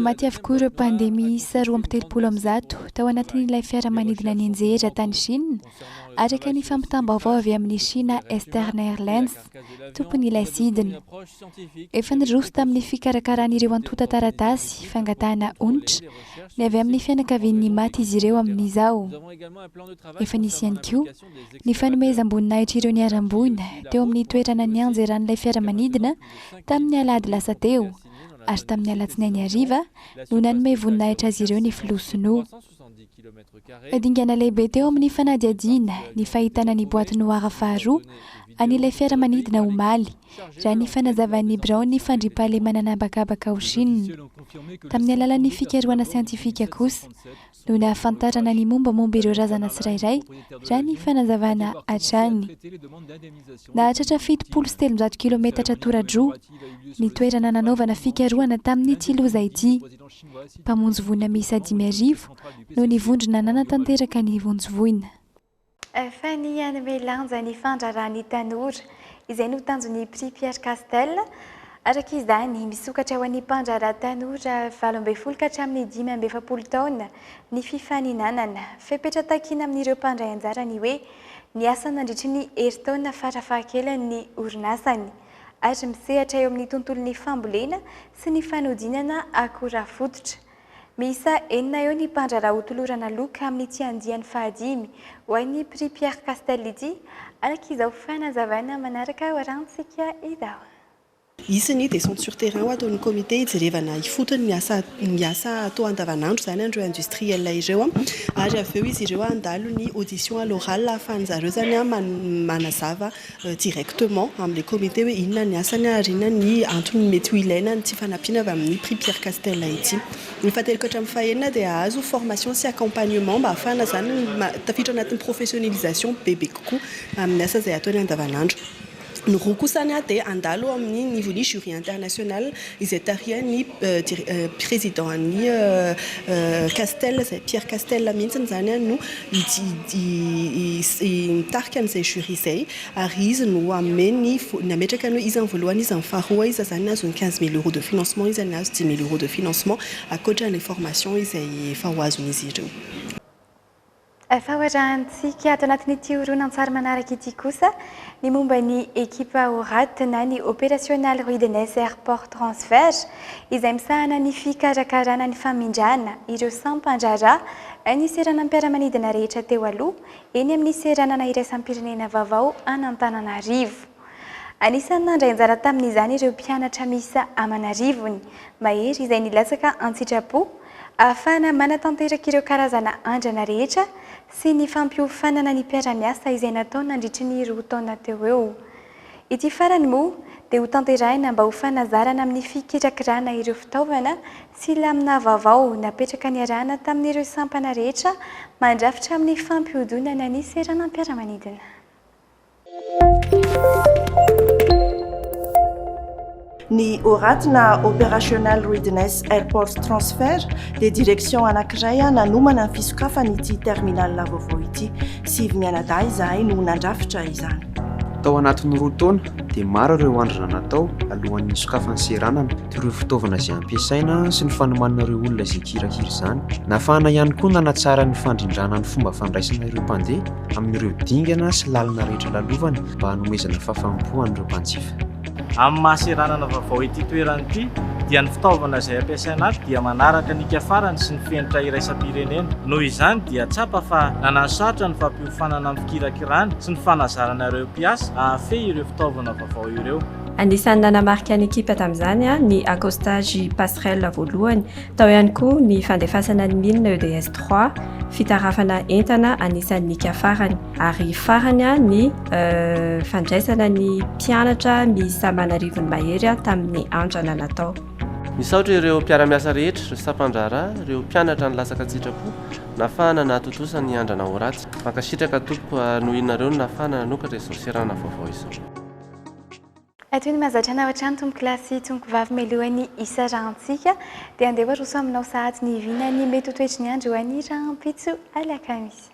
Maty avokoa ireo pandemisa 2.30 tao anatin'ilay fiaramanidina ny anjera tany Chine araka ny fampitam-baovao avy amin'ny China Eastern Airlines tompon'ilay sidina. Efa niroso tamin'ny fikarakarana antota taratasy fangatahana onitra ny avy amin'ny fianakavian'ny maty izy ireo amin'izao. Efa nisy ihany koa ny fanomezam-boninahitra ireo niarambony teo amin'ny toerana ny anjeran'ilay fiaramanidina tamin'ny alahady lasa teo. Ary tamin'ny alatsinainy hariva no nanome voninahitra azy ireo ny filosinoa. Dingana lehibe teo amin'ny fanadihadiana ny fahitana ny boîte noire faharoa an'ilay fiaramanidina omaly raha ny fanazavan'ny Brown ny fandriam-pahalemana anabakabaka ao Chine. Tamin'ny alalan'ny fikarohana siantifika kosa no nahafantarana ny mombamomba ireo razana tsirairay raha ny fanazavana hatrany. Nahatratra 730 kilometatra tora-droa ny toerana nanaovana fikarohana tamin'ny tsiloza ity. Mpamonjy voina miisa 5,000 no nivondrona nanatanteraka ny vonjy-voina. Fa ny hanome lanja ny fandrarahan'ny tanora izay no tanjon'ny Prix Pierre Castel. Araka izany misokatra ho an'ny mpandraraha tanora 12 ka hatramin'ny 17 taona ny fifaninanana. Fepetra-takiana amin'ireo mpandray anjara ny hoe ny asa nandritry ny herintaona farafahakelany orinasany ary misehatra eo amin'ny tontolon'ny fambolena sy ny fanodinana akora fototra. Miisa 9 eo ny mpandraraha hotolorana loka amin'ny tsiandiany fahadimy ho an'ny Prix Pierre Castel ity araka izao fanazavana manaraka ho arantsika izao. Isany dia sont sur terrain ho ataon'ny komite hijerevana ifotony ny asa atao andavanandro zany andreo industriel ireo ary avy eo izy ireo andalo ny audition à l'oral ahafahan'zareo zany manazava directement amin'ilay komite hoe inona ny asany ary inona ny antony mety ho ilaina ny tsy fanampiana avy amin'ny Prix Pierre Castel ity. Ny fahateloka hatramin'ny fahaenina dia ahazo formation sy accompagnement mba ahafahana zany tafiditra anatin'ny professionnalisation bebe kokoa amin'ny asa izay ataony andavanandro. noroakosana dia andalo amin'ny nivony jury international izay tarihan'ny présiden'ny Castel zay Pierre Castel mihitsiny zany no mitarika an'izay jury izay ary izy no ameny nametraka no izy voalohany izy faharoa izy zany azony 15 000 euros de financement izy any azo 10 000 euros de financement akoatran'ilay formation izay efa ho azon'izy ireo. Fahoarantsika ato anatin'ity horonan-tsary manaraka ity kosa ny momba ny ekipa ORAT na ny opérationnel Rui de Ness Airport Transfert izay misahana ny fikarakarana ny famindrana ireo sampan-draharaha ny seranam-piaramanidina rehetra teo aloha eny amin'ny seranana iraisam-pirenena vaovao an'Antananarivo. Anisan'ny nandray anjara tamin'izany ireo mpianatra misy Amanarivony mahery izay nilatsaka an-tsitrapo ahafahana manatanteraka ireo karazana andrana rehetra sy ny fampiofanana ny mpiara-miasa izay natao nandritry ny roa taona teo eo. Ity farany moa dia ho tanterahina mba ho fanazarana amin'ny fikirakirana ireo fitaovana sy lamina vaovao napetraka ny arahana tamin'ireo sampana rehetra mandrafitra amin'ny fampihodonana ny seranam-piaramanidina. Ny ORAT na Opérationnel Rui de Ness Airport Transfert dia direction anankiray nanomana ny fisokafana ity terminal vaovao ity. Sivy mianadahy izahay no nandrafitra izany. Tao anatin'ny roa taona dia maro ireo andrana natao alohan'ny sokafan'ny seranana dia ireo fitaovana izay ampiasaina sy ny fanomanana ireo olona izay kirakira izany. Nahafahana ihany koa nanatsara ny fandrindrana ny fomba fandraisana ireo mpandeha amin'ireo dingana sy lalina rehetra lalovana mba hanomezana fahafahampoan'ireo mpanjifa. Amin'ny mahaseranana vaovao ity toerana ity dia ny fitaovana izay ampiasaina ato dia manaraka ny kafarany sy ny fenitra iraisam-pirenena. Noho izany dia tsapa fa nanasarotra ny fampiofanana amin'ny fikirakirana sy ny fanazarana ireo mpiasa ahafehy ireo fitaovana vaovao ireo. Anisan'ny nanamarika ny ekipa tamin'izany ny accostage passerelle voalohany, tao ihany koa ny fandefasana ny milina EDS 3, fitarafana entana anisan'ny kafarany ary farany ny fandraisana ny mpianatra misy Amanarivony mahery tamin'ny andrana natao. Misaotra ireo mpiara-miasa rehetra, ireo sampan-draharaha, ireo mpianatra nilatsaka an-tsitrapo nahafahana nahatotosana ny andrana ORAT. Mankasitraka tompoko noho inareo nahafahana nanokatra izao seranana vaovao izao. Toy ny mazatra anao hatrany tompo kilasy tompo vavy mialohan'ny isa rahantsika dia andeha roso aminao sahady ny vina ny mety ho toetry ny andro any rahampitso alakamisy.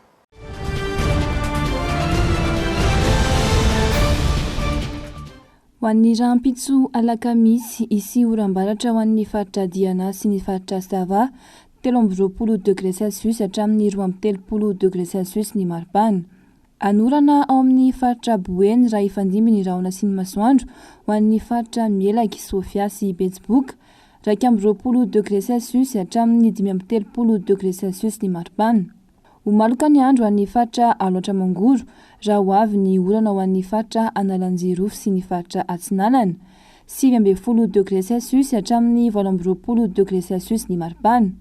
Ho an'ny rahampitso alakamisy isy oram-baratra ho an'ny faritra Diana sy ny faritra Sava 20 degré Celsius hatramin'ny 20 degré Celsius ny maripana. Anorana ao amin'ny faritra Boeny raha ifandimby ny rahona sy ny masoandro ho an'ny faritra Mielaky, Sofia sy Betsiboka 20 degré Celsius hatramin'ny 30 degré Celsius ny maripana. Ho maloka ny andro ho an'ny faritra Alaotra Mangoro raha ho avy ny orana ho an'ny faritra Analanjirofo sy ny faritra Atsinanana 30 degré Celsius hatramin'ny 20 degré Celsius ny maripana.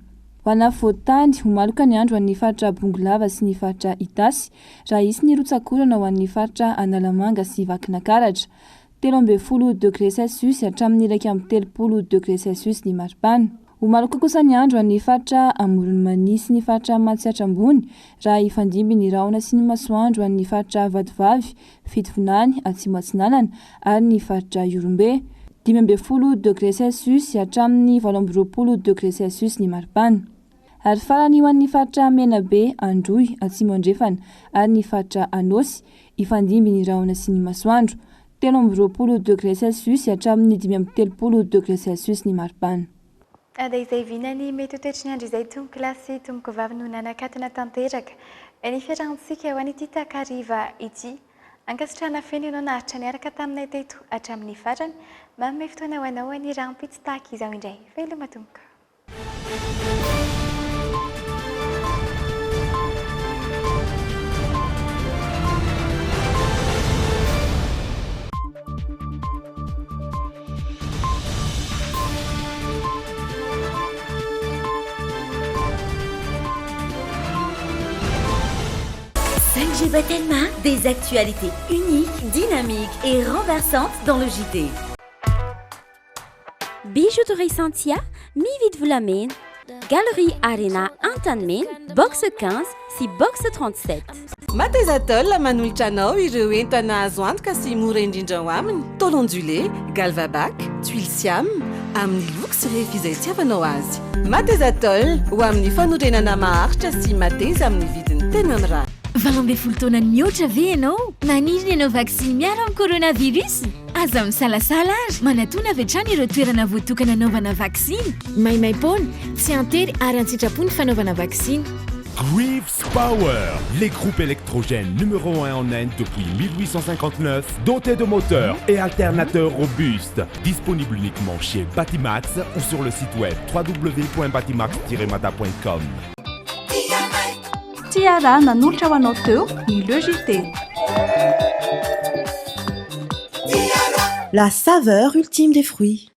Ho ana Fotany ho maloka ny andro ho an'ny faritra Bongolava sy ny faritra Itasy raha isy ny rotsakorana ho an'ny faritra Analamanga sy Vakinakaratra 30 degré Celsius hatramin'ny 30 degré Celsius ny maripana. Ho maloka kosa ny andro ho an'ny faritra Amoron'Mania sy ny faritra Matsiatra Ambony raha ifandimby ny rahona sy ny masoandro ho an'ny faritra Vadivavy, Fitovonany, Atsimo Atsinanana ary ny faritra Iorombe 15 degré Celsius hatramin'ny 20 degré Celsius ny maripana. Ary farany ho an'ny faritra Menabe, Androy, Atsimo Andrefana ary ny faritra Anosy ifandimby ny rahona sy ny masoandro 13 degré Celsius hatramin'ny 30 degré Celsius ny maripana. Ada izay vinany mety ho toetry ny andro izay tompo kilasy tompoko vavy no nanakatona tanteraka ny fiarahantsika ho an'ity takariva ity. Ankasitrahana feno ianao naharitra niaraka taminay teto hatramin'ny farany manome fotoana ho anao ny rahampitso tahaka izao indray. Veloma tompoka. Tellement des actualités uniques, dynamiques et renversantes dans le JT. Bijouterie Santia, mi-vite vous l'amène. Galerie Arena Antanmen, box 15, si box 37. Matezatol manolotra anao ireo entana azo antoka sy mora indrindra ho aminy. Tôle ondulé, galvabac, tuile siam, amin'ny loko sy rehefa izay itiavanao azy. Matezatol ho amin'ny fanorenana maharitra sy mateza amin'ny vidiny tena mirary. 20 taona mihoatra ve ianao? Maniry ianao vaksiny miaro amin'ny coronavirus? Aza misalasala ary manatona avy hatrany ireo toerana voatokana anaovana vaksiny. Maimaimpona, tsy antery ary an-tsitrapo ny fanaovana vaksiny. Greaves Power, les groupes électrogènes numéro 1 en Inde depuis 1859, dotés de moteurs et alternateurs robustes. Disponible uniquement chez Batimax ou sur le site web www.batimax-mata.com. Tiara nanolotra ho anao teo ny Le JT. La saveur ultime des fruits.